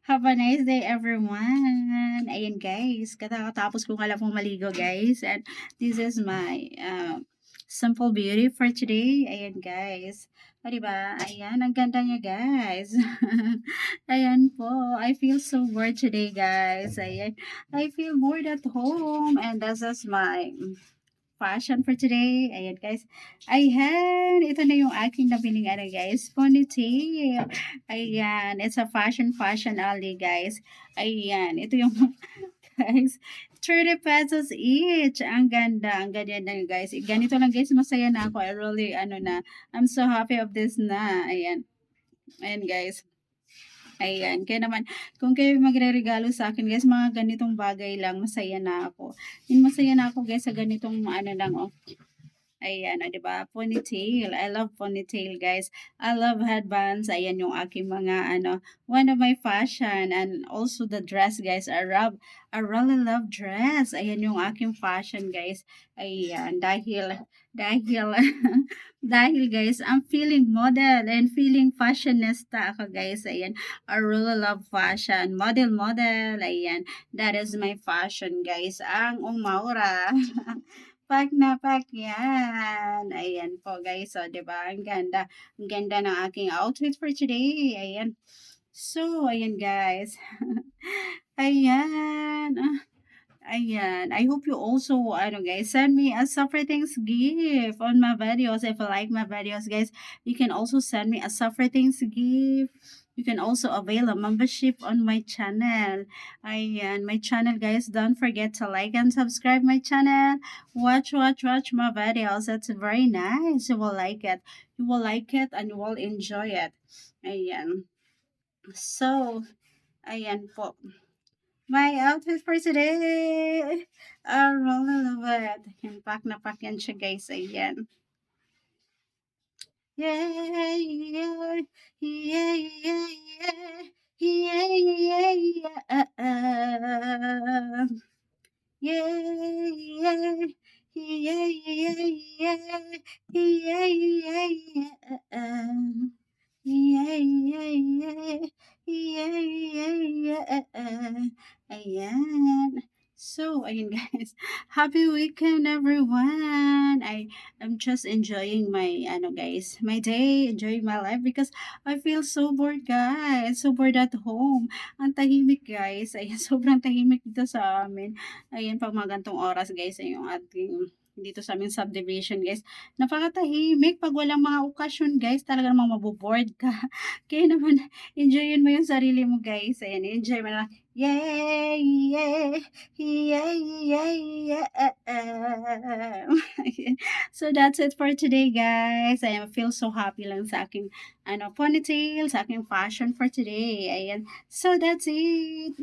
Have a nice day, everyone. Ayan, guys. Katatapos ko nga lang pong maligo, guys. And this is my simple beauty for today. Ayan, guys. O, diba? Ayan, ang ganda niya, guys. Ayan po. I feel so bored today, guys. Ayan. I feel bored at home. And this is my fashion for today. Ayan, guys. Ayan, ito na yung aking nabiling ano, guys. Ponytail. Ayan, it's a fashion alley, guys. Ayan, ito yung guys. 30 pesos each. Ang ganda. Ang ganda na, guys. Ganito lang, guys. Masaya na ako. I really, I'm so happy of this na. Ayan. Ayan, guys. Ayan, kaya naman, kung kayo magreregalo sa akin, guys, mga ganitong bagay lang, masaya na ako. Yung masaya na ako, guys, sa ganitong ano lang, oh. Ayan, oh, 'di ba? Ponytail. I love ponytail, guys. I love headbands. Ayan yung aking mga one of my fashion and also the dress, guys. I really love dress. Ayan yung aking fashion, guys. Ayan, dahil dahil guys, I'm feeling model and feeling fashionista ako, guys. Ayan, I really love fashion. Model. Ayan, that is my fashion, guys. Ang umaura. Pak na pak yan. Ayan po guys. So, 'di ba? Ang ganda. Ang ganda ng aking outfit for today. Ayan. So, ayan guys. Ayan. Ayan. I hope you also, guys, send me a separate things gift on my videos. If you like my videos, guys, you can also send me a separate things gift. You can also avail a membership on my channel. Ayan, my channel, guys. Don't forget to like and subscribe my channel. Watch my videos. It's very nice. You will like it. You will like it and you will enjoy it. Ayan. So, ayan po. My outfit for today. I really love it. Yung pack na pack yan siya, guys. Ayan. Yeah, yeah, yeah, yeah, yeah. Yeah, yeah, yeah. Yeah, yeah. Yeah, yeah, yeah. Yeah, yeah, yeah. Yeah, yeah, yeah. Yeah, yeah, yeah. Ayan. So, ayun guys. Happy weekend everyone. I'm just enjoying my guys, my day, enjoying my life because I feel so bored guys. So bored at home. Ang tahimik guys. Ayan, sobrang tahimik dito sa amin. Ayan, pag mga gantong oras guys, ay yung ating dito sa aming subdivision guys. Napakatahimik pag walang mga okasyon guys, talaga namang maboboard ka. Kaya naman, enjoyin mo yung sarili mo guys. Ayan, enjoy mo na. Yay! Yay! Yay! Yay! Yeah! So that's it for today guys. I feel so happy lang sa aking ponytail, sa aking fashion for today. Ayan. So that's it.